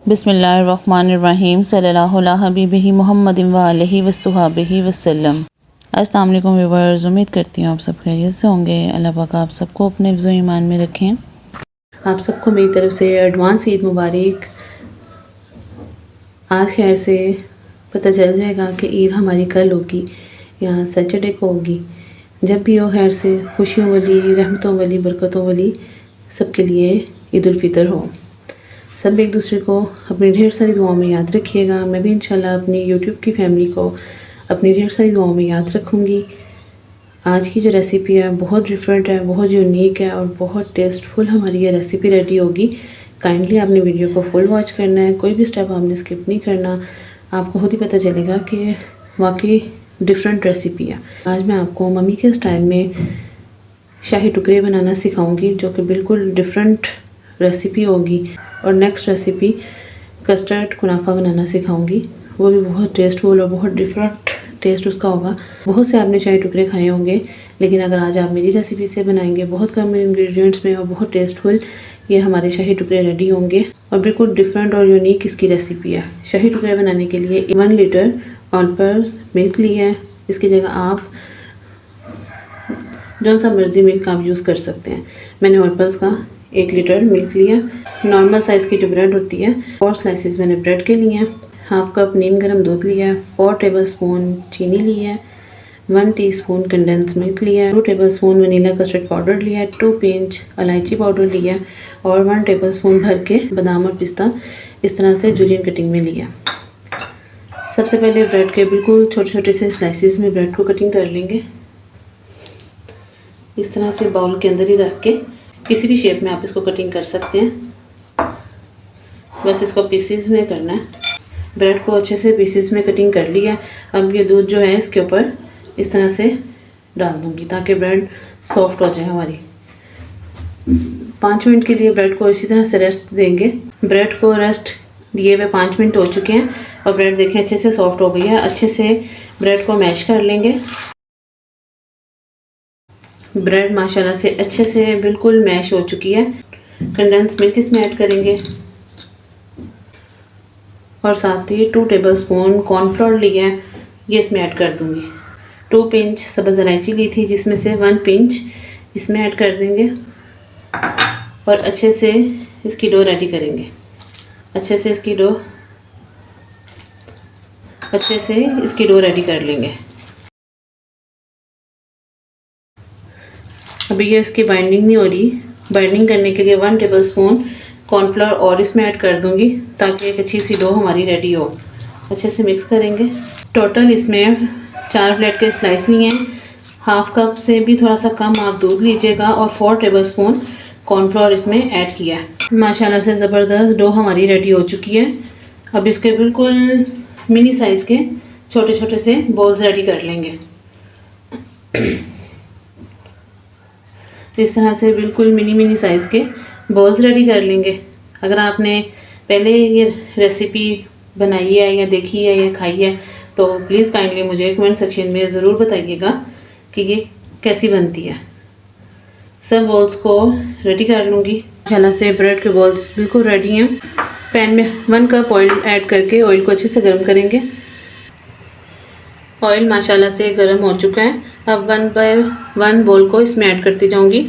बिस्मिल्लाहिर्रहमानिर्रहीम सल्लल्लाहु अला हबीबिही मुहम्मदिन व आलिहि वस्सहाबिही वसल्लम। अस्सलाम वालेकुम व्यूअर्स, उम्मीद करती हूँ आप सब खैरियत से होंगे। अल्लाह पाक आप सबको अपने हिफ्ज़ व ईमान में रखें। आप सबको मेरी तरफ से एडवांस ईद मुबारक। आज खैर से पता चल जाएगा कि ईद हमारी कल होगी या सैटरडे को होगी। जब भी हो खैर से खुशियों वाली, रहमतों वाली, बरकतों वाली सबके लिए ईद उल फितर हो। सब एक दूसरे को अपनी ढेर सारी दुआओं में याद रखिएगा। मैं भी इंशाल्लाह अपनी यूट्यूब की फैमिली को अपनी ढेर सारी दुआओं में याद रखूँगी। आज की जो रेसिपी है बहुत डिफरेंट है, बहुत यूनिक है और बहुत टेस्टफुल हमारी ये रेसिपी रेडी होगी। काइंडली आपने वीडियो को फुल वॉच करना है, कोई भी स्टेप आपने स्किप नहीं करना। आपको खुद ही पता चलेगा कि वाकई डिफरेंट रेसिपी है। आज मैं आपको मम्मी के स्टाइल में शाही टुकड़े बनाना सिखाऊंगी, जो कि बिल्कुल डिफरेंट रेसिपी होगी। और नेक्स्ट रेसिपी कस्टर्ड कुनाफा बनाना सिखाऊंगी, वो भी बहुत टेस्टफुल और बहुत डिफरेंट टेस्ट उसका होगा। बहुत से आपने शाही टुकड़े खाए होंगे, लेकिन अगर आज आप मेरी रेसिपी से बनाएंगे बहुत कम इंग्रेडिएंट्स में और बहुत टेस्टफुल, ये हमारे शाही टुकड़े रेडी होंगे। और बिल्कुल डिफरेंट और यूनिक इसकी रेसिपी है। शाही टुकड़े बनाने के लिए 1 लीटर ऑल पर्पस मिल्क लिया है। इसकी जगह आप जो सा मर्जी मिल्क आप यूज़ कर सकते हैं। मैंने ऑल पर्पस का 1 लीटर मिल्क लिया। नॉर्मल साइज़ की जो ब्रेड होती है 4 स्लाइसेस मैंने ब्रेड के लिए हैं। हाफ कप नीम गर्म दूध लिया है। 4 टेबलस्पून चीनी ली है। 1 टीस्पून कंडेंस मिल्क लिया है। 2 टेबलस्पून वनीला कस्टर्ड पाउडर लिया है। 2 पिंच इलायची पाउडर लिया है और 1 टेबलस्पून भर के बादाम और पिस्ता इस तरह से जूलियन कटिंग में लिया। सबसे पहले ब्रेड के बिल्कुल छोटे छोटे से स्लाइसेस में ब्रेड को कटिंग कर लेंगे। इस तरह से बाउल के अंदर ही रख के किसी भी शेप में आप इसको कटिंग कर सकते हैं। बस इसको पीसीज में करना है। ब्रेड को अच्छे से पीसीज में कटिंग कर लिया। अब ये दूध जो है इसके ऊपर इस तरह से डाल दूंगी ताकि ब्रेड सॉफ्ट हो जाए हमारी। 5 मिनट के लिए ब्रेड को इसी तरह से रेस्ट देंगे। ब्रेड को रेस्ट दिए हुए 5 मिनट हो चुके हैं और ब्रेड देखें अच्छे से सॉफ्ट हो गई है। अच्छे से ब्रेड को मैश कर लेंगे। ब्रेड माशाल्लाह से अच्छे से बिल्कुल मैश हो चुकी है। कंडेंस मिल्क इसमें ऐड करेंगे और साथ ही 2 टेबलस्पून कॉर्नफ्लोर लिया है, ये इसमें ऐड कर दूंगी। 2 पिंच सब्ज़ इलायची ली थी, जिसमें से 1 पिंच इसमें ऐड कर देंगे और अच्छे से इसकी डो रेडी करेंगे। अच्छे से इसकी डो रेडी कर लेंगे। अभी ये इसकी बाइंडिंग नहीं हो रही। बाइंडिंग करने के लिए 1 टेबलस्पून कॉर्नफ्लोर और इसमें ऐड कर दूंगी ताकि एक अच्छी सी डो हमारी रेडी हो। अच्छे से मिक्स करेंगे। टोटल इसमें 4 ब्रेड के स्लाइस लिए हैं। हाफ कप से भी थोड़ा सा कम आप दूध लीजिएगा और 4 टेबलस्पून कॉर्नफ्लोर इसमें ऐड किया है। माशाल्लाह से ज़बरदस्त डो हमारी रेडी हो चुकी है। अब इसके बिल्कुल मिनी साइज़ के छोटे छोटे से बॉल्स रेडी कर लेंगे। इस तरह से बिल्कुल मिनी साइज़ के बॉल्स रेडी कर लेंगे। अगर आपने पहले ये रेसिपी बनाई है या देखी है या खाई है तो प्लीज़ काइंडली मुझे कमेंट सेक्शन में ज़रूर बताइएगा कि ये कैसी बनती है। सब बॉल्स को रेडी कर लूँगी। माशाल्लाह से ब्रेड के बॉल्स बिल्कुल रेडी हैं। पैन में 1 कप ऑयल ऐड करके ऑयल को अच्छे से गर्म करेंगे। ऑयल माशाल्लाह से गर्म हो चुका है। अब 1 बाय 1 बॉल को इसमें ऐड करती जाऊंगी।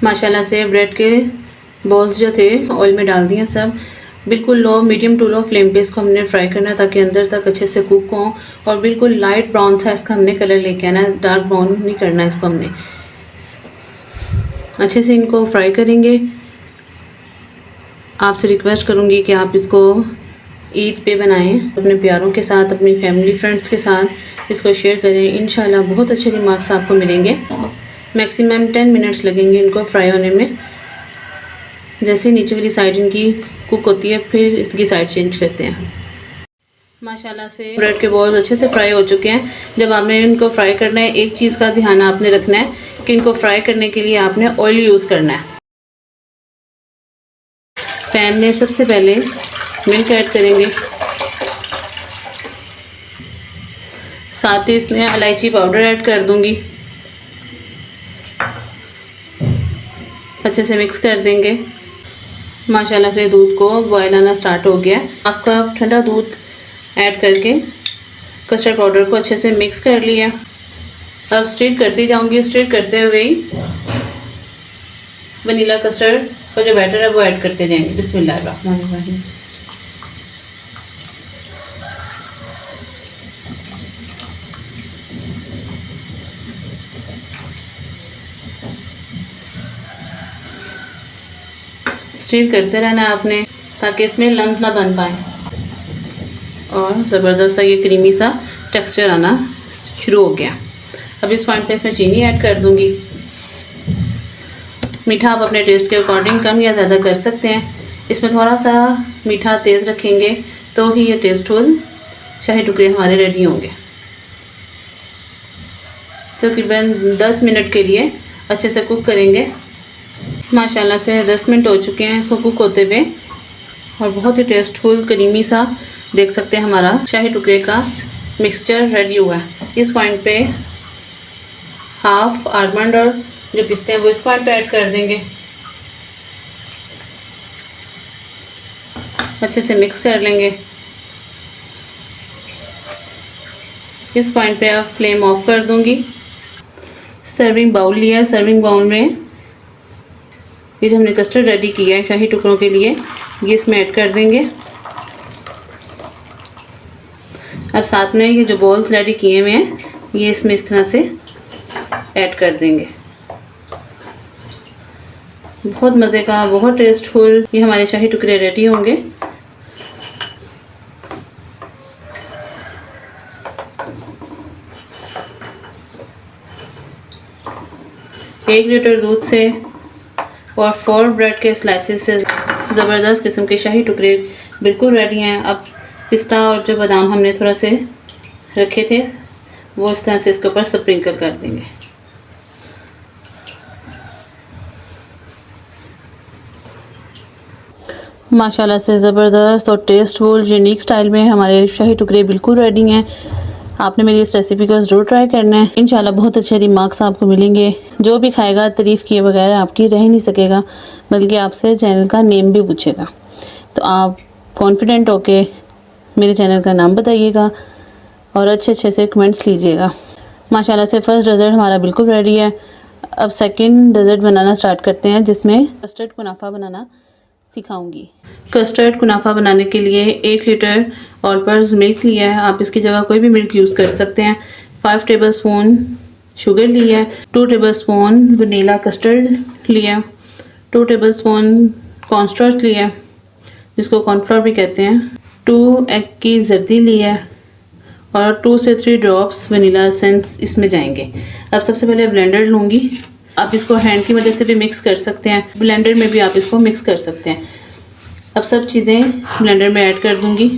माशाल्लाह से ब्रेड के बॉल्स जो थे ऑयल में डाल दिए सब। बिल्कुल लो मीडियम टू लो फ्लेम पे इसको हमने फ्राई करना है ताकि अंदर तक अच्छे से कुक हो और बिल्कुल लाइट ब्राउन सा इसका हमने कलर लेके आना है। डार्क ब्राउन नहीं करना है इसको हमने। अच्छे से इनको फ्राई करेंगे। आपसे रिक्वेस्ट करूँगी कि आप इसको ईद पे बनाएं, अपने प्यारों के साथ, अपनी फैमिली फ्रेंड्स के साथ इसको शेयर करें। इंशाल्लाह बहुत अच्छे रिमार्क्स आपको मिलेंगे। मैक्सिमम 10 मिनट्स लगेंगे इनको फ्राई होने में। जैसे नीचे वाली साइड इनकी कुक होती है फिर इसकी साइड चेंज करते हैं। माशाल्लाह से ब्रेड के बॉल्स अच्छे से फ्राई हो चुके हैं। जब आपने इनको फ्राई करना है, एक चीज़ का ध्यान आपने रखना है कि इनको फ्राई करने के लिए आपने ऑयल यूज़ करना है। पैन में सबसे पहले मिल्क ऐड करेंगे, साथ ही इसमें इलायची पाउडर ऐड कर दूंगी। अच्छे से मिक्स कर देंगे। माशाल्लाह से दूध को बॉयल आना स्टार्ट हो गया। हाफ कप ठंडा दूध ऐड करके कस्टर्ड पाउडर को अच्छे से मिक्स कर लिया। अब स्टीर करती जाऊंगी। स्टीर करते हुए ही वनीला कस्टर्ड का जो बैटर है वो ऐड करते जाएंगे। बिस्मिल्लाहिर्रहमानिर्रहीम। स्टीर करते रहना है आपने, ताकि इसमें लम्स ना बन पाए और ज़बरदस्त सा ये क्रीमी सा टेक्सचर आना शुरू हो गया। अब इस पॉइंट पे इसमें चीनी ऐड कर दूंगी। मीठा आप अपने टेस्ट के अकॉर्डिंग कम या ज़्यादा कर सकते हैं। इसमें थोड़ा सा मीठा तेज़ रखेंगे तो ही ये टेस्टफुल शाही टुकड़े हमारे रेडी होंगे। तकरीबन 10 मिनट के लिए अच्छे से कुक करेंगे। माशाल्लाह से 10 मिनट हो चुके हैं इसको कुक होते हुए और बहुत ही टेस्टफुल क्रीमी सा देख सकते हैं हमारा शाही टुकड़े का मिक्सचर रेडी हुआ है। इस पॉइंट पे हाफ आलमंड और जो पिस्ते हैं वो इस पॉइंट पे ऐड कर देंगे। अच्छे से मिक्स कर लेंगे। इस पॉइंट पे अब फ्लेम ऑफ कर दूंगी। सर्विंग बाउल लिया। सर्विंग बाउल में ये जो हमने कस्टर्ड रेडी किया है शाही टुकड़ों के लिए, ये इसमें ऐड कर देंगे। अब साथ में ये जो बॉल्स रेडी किए हुए हैं ये इसमें इस तरह से ऐड कर देंगे। बहुत मज़े का, बहुत टेस्टफुल ये हमारे शाही टुकड़े रेडी होंगे। एक लीटर दूध से और 4 ब्रेड के स्लाइसेस से ज़बरदस्त किस्म के शाही टुकड़े बिल्कुल रेडी हैं। अब पिस्ता और जो बादाम हमने थोड़ा से रखे थे वो इस तरह से इसके ऊपर स्प्रिंकल कर देंगे। माशाल्लाह से ज़बरदस्त और टेस्टफुल यूनिक स्टाइल में हमारे शाही टुकड़े बिल्कुल रेडी हैं। आपने मेरी इस रेसिपी को ज़रूर ट्राई करना है। इंशाल्लाह बहुत अच्छे रिमार्क्स आपको मिलेंगे। जो भी खाएगा तारीफ़ किए बगैर आपकी रह नहीं सकेगा, बल्कि आपसे चैनल का नेम भी पूछेगा। तो आप कॉन्फिडेंट होके मेरे चैनल का नाम बताइएगा और अच्छे अच्छे से कमेंट्स लीजिएगा। माशाल्लाह से फ़र्स्ट डेज़र्ट हमारा बिल्कुल रेडी है। अब सेकंड डेज़र्ट बनाना स्टार्ट करते हैं, जिसमें कस्टर्ड कुनाफा बनाना सिखाऊंगी। कस्टर्ड कुनाफा बनाने के लिए 1 लीटर ऑल पर्पज़ मिल्क लिया है। आप इसकी जगह कोई भी मिल्क यूज़ कर सकते हैं। 5 टेबलस्पून शुगर लिया है। 2 टेबलस्पून वनीला कस्टर्ड लिया। 2 टेबलस्पून कॉर्नस्टार्च लिया, जिसको कॉर्नफ्लोर भी कहते हैं। 2 एग की जर्दी लिया और 2 से 3 ड्रॉप्स वनीला एसेंस इसमें जाएंगे। अब सबसे पहले ब्लेंडर लूँगी। आप इसको हैंड की मदद से भी मिक्स कर सकते हैं, ब्लेंडर में भी आप इसको मिक्स कर सकते हैं। अब सब चीज़ें ब्लेंडर में ऐड कर दूँगी।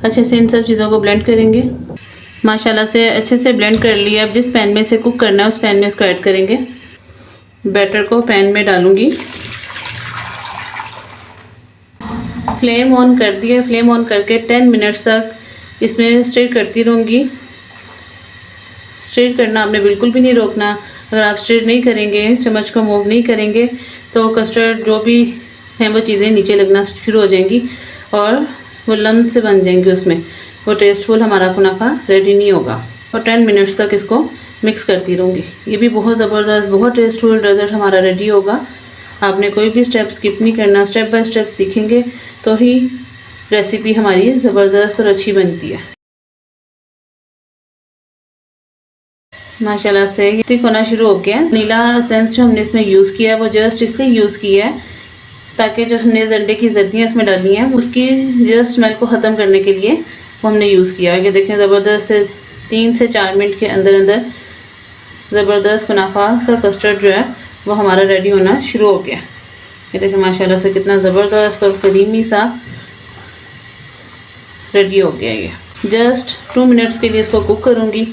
अच्छे से इन सब चीज़ों को ब्लेंड करेंगे। माशाल्लाह से अच्छे से ब्लेंड कर लिया। अब जिस पैन में से कुक करना है उस पैन में इसको ऐड करेंगे। बैटर को पैन में डालूंगी। फ्लेम ऑन कर दिया। फ्लेम ऑन करके 10 मिनट्स तक इसमें स्टिर करती रहूँगी। स्टिर करना आपने बिल्कुल भी नहीं रोकना। अगर आप स्टिर नहीं करेंगे, चम्मच को मूव नहीं करेंगे, तो कस्टर्ड जो भी हैं वो चीज़ें नीचे लगना शुरू हो जाएंगी और वो लम्ब से बन जाएंगे। उसमें वो टेस्टफुल हमारा कुनाफा रेडी नहीं होगा। और 10 मिनट्स तक इसको मिक्स करती रहूँगी। ये भी बहुत ज़बरदस्त, बहुत टेस्टफुल डेज़र्ट हमारा रेडी होगा। आपने कोई भी स्टेप स्किप नहीं करना। स्टेप बाय स्टेप सीखेंगे तो ही रेसिपी हमारी ज़बरदस्त और अच्छी बनती है। माशाल्लाह से ये थिक होना शुरू हो गया। वनीला एसेंस जो हमने इसमें यूज़ किया है वो जस्ट इसलिए यूज़ किया है ताकि जो हमने अंडे की जर्दियाँ इसमें डाली हैं उसकी जस्ट स्मेल को ख़त्म करने के लिए वो हमने यूज़ किया है। ये देखें ज़बरदस्त से 3 से 4 मिनट के अंदर अंदर ज़बरदस्त कुनाफा का कस्टर्ड जो है वो हमारा रेडी होना शुरू हो गया। ये देखें माशाल्लाह से कितना ज़बरदस्त और क्रीमी सा रेडी हो गया ये। जस्ट 2 मिनट्स के लिए इसको कुक करूँगी।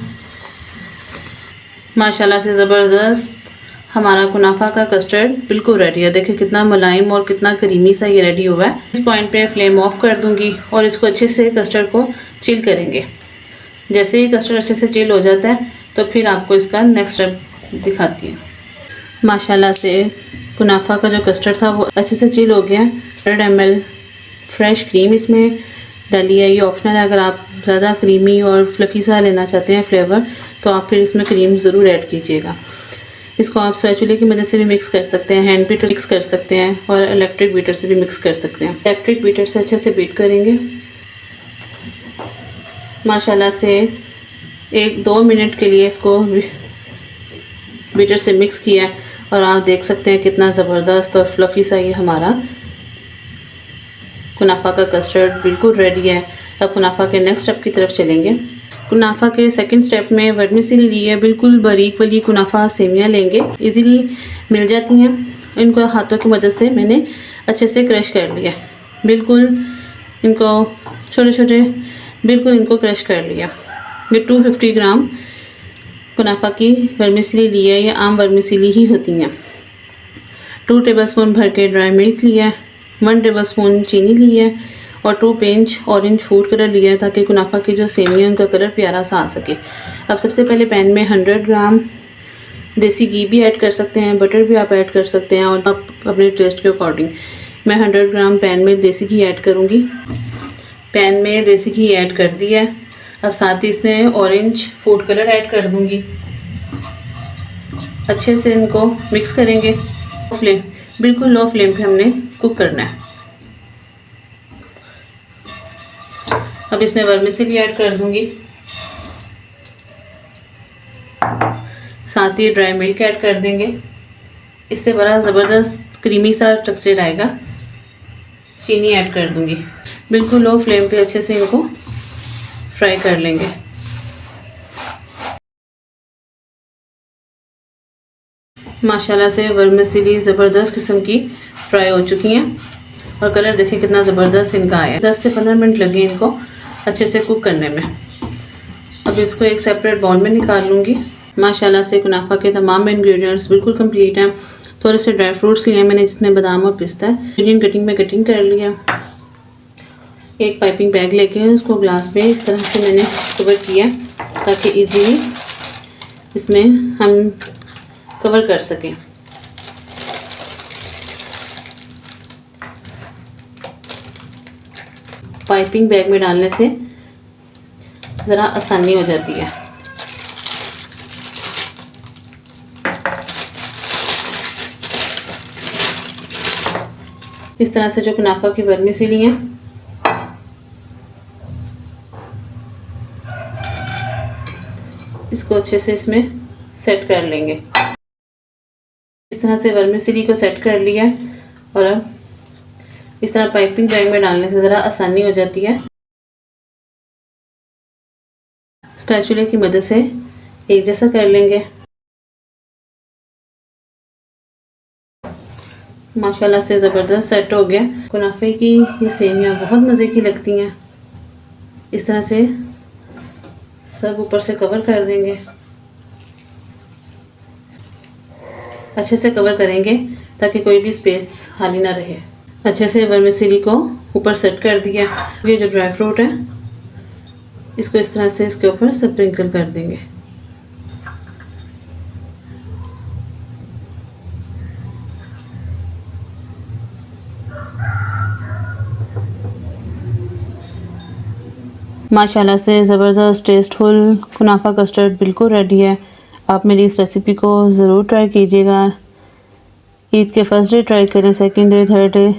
माशाल्लाह से ज़बरदस्त हमारा कुनाफा का कस्टर्ड बिल्कुल रेडी है। देखिए कितना मुलायम और कितना क्रीमी सा ये रेडी हुआ है। इस पॉइंट पे फ्लेम ऑफ कर दूंगी और इसको अच्छे से कस्टर्ड को चिल करेंगे। जैसे ही कस्टर्ड अच्छे से चिल हो जाता है तो फिर आपको इसका नेक्स्ट स्टेप दिखाती है। माशाल्लाह से कुनाफा का जो कस्टर्ड था वो अच्छे से चिल हो गया। 100 ml फ्रेश क्रीम इसमें डाली है। ये ऑप्शनल है, अगर आप ज़्यादा क्रीमी और फ्लफ़ी सा लेना चाहते हैं फ्लेवर तो आप फिर इसमें क्रीम ज़रूर ऐड कीजिएगा। इसको आप स्पैचुला की मदद से भी मिक्स कर सकते हैं, हैंड बीटर मिक्स कर सकते हैं और इलेक्ट्रिक बीटर से भी मिक्स कर सकते हैं। इलेक्ट्रिक बीटर से अच्छे से बीट करेंगे। माशाल्लाह से 1-2 मिनट के लिए इसको बीटर से मिक्स किया और आप देख सकते हैं कितना ज़बरदस्त और फ्लफ़ी सा ये हमारा कुनाफा का कस्टर्ड बिल्कुल रेडी है। अब कुनाफा के नेक्स्ट स्टेप की तरफ चलेंगे। कुनाफा के सेकंड स्टेप में वर्मिसेली ली है, बिल्कुल बारीक वाली कुनाफा सेमियाँ लेंगे, इजीली मिल जाती हैं। इनको हाथों की मदद से मैंने अच्छे से क्रश कर लिया, बिल्कुल इनको छोटे छोटे बिल्कुल इनको क्रश कर लिया। ये 250 ग्राम कुनाफा की वर्मिसेली ली है, ये आम वर्मिसेली ही होती हैं। 2 टेबलस्पून भर के ड्राई मिल्क लिया है, 1 टेबलस्पून चीनी ली है और 2 पिंच ऑरेंज फूड कलर लिया है ताकि कुनाफा की जो सेमिया उनका कलर प्यारा सा आ सके। अब सबसे पहले पैन में 100 ग्राम देसी घी भी ऐड कर सकते हैं, बटर भी आप ऐड कर सकते हैं और आप अपने टेस्ट के अकॉर्डिंग। मैं 100 ग्राम पैन में देसी घी ऐड करूँगी। पैन में देसी घी ऐड कर दिया है। अब साथ ही इसमें ऑरेंज फूड कलर ऐड कर दूँगी। अच्छे से इनको मिक्स करेंगे। फ्लेम बिल्कुल लो फ्लेम पे हमने कुक करना है। अब इसमें वर्मिसेली ऐड कर दूंगी, साथ ही ड्राई मिल्क ऐड कर देंगे। इससे बड़ा ज़बरदस्त क्रीमी सा टेक्सचर आएगा। चीनी ऐड कर दूंगी। बिल्कुल लो फ्लेम पे अच्छे से इनको फ्राई कर लेंगे। माशाल्लाह से वर्मिसेली ज़बरदस्त किस्म की फ्राई हो चुकी हैं और कलर देखिए कितना ज़बरदस्त इनका आया। 10 से 15 मिनट लगे इनको अच्छे से कुक करने में। अब इसको एक सेपरेट बाउल में निकाल लूँगी। माशाल्लाह से कुनाफा के तमाम इंग्रेडिएंट्स बिल्कुल कंप्लीट हैं। थोड़े से ड्राई फ्रूट्स लिए मैंने जिसमें बादाम और पिस्ता है। मीडियम कटिंग में कटिंग कर लिया। एक पाइपिंग बैग लेके उसको ग्लास में इस तरह से मैंने कवर किया ताकि ईजीली इसमें हम कवर कर सकें। पाइपिंग बैग में डालने से ज़रा आसानी हो जाती है। इस तरह से जो कुनाफा की वर्मिसेली है इसको अच्छे से इसमें सेट कर लेंगे। इस तरह से वर्मिसेली को सेट कर लिया और अब इस तरह पाइपिंग बैग में डालने से ज़रा आसानी हो जाती है। स्पैचुला की मदद से एक जैसा कर लेंगे। माशाल्लाह से ज़बरदस्त सेट हो गया। कुनाफे की ये सेमियाँ बहुत मज़े की लगती हैं। इस तरह से सब ऊपर से कवर कर देंगे। अच्छे से कवर करेंगे ताकि कोई भी स्पेस खाली ना रहे। अच्छे से वर्मिसेली को ऊपर सेट कर दिया। ये जो ड्राई फ्रूट है इसको इस तरह से इसके ऊपर स्प्रिंकल कर देंगे। माशाल्लाह से ज़बरदस्त टेस्टफुल कुनाफा कस्टर्ड बिल्कुल रेडी है। आप मेरी इस रेसिपी को ज़रूर ट्राई कीजिएगा। ईद के फर्स्ट डे ट्राई करें, सेकंड डे, थर्ड डे,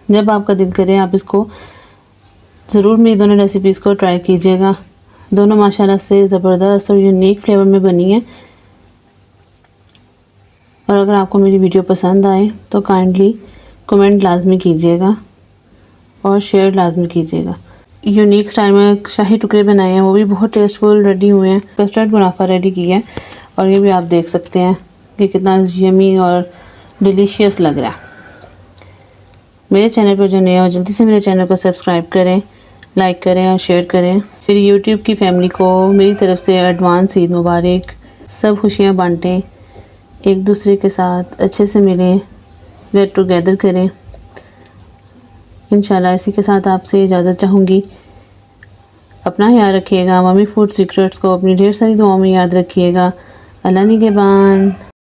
जब आपका दिल करे आप इसको ज़रूर मेरी दोनों रेसिपीज़ को ट्राई कीजिएगा। दोनों माशाल्लाह से ज़बरदस्त और यूनिक फ्लेवर में बनी है। और अगर आपको मेरी वीडियो पसंद आए तो काइंडली कमेंट लाजमी कीजिएगा और शेयर लाजमी कीजिएगा। यूनिक स्टाइल में शाही टुकड़े बनाए हैं, वो भी बहुत टेस्टफुल रेडी हुए हैं। कस्टर्ड कुनाफा रेडी किया है और ये भी आप देख सकते हैं कि कितना यमी और डिलीशियस लग रहा है। मेरे चैनल पर जो नए हो जल्दी से मेरे चैनल को सब्सक्राइब करें। लाइक करें और शेयर करें। फिर यूट्यूब की फैमिली को मेरी तरफ़ से एडवांस ईद मुबारक। सब खुशियाँ बांटें, एक दूसरे के साथ अच्छे से मिलें, गेट टुगेदर करें। इंशाल्लाह इसी के साथ आपसे इजाज़त चाहूँगी। अपना ख्याल रखिएगा। मम्मी फूड सीक्रेट्स को अपनी ढेर सारी दुआओं में याद रखिएगा। अल्लाह निगहबान।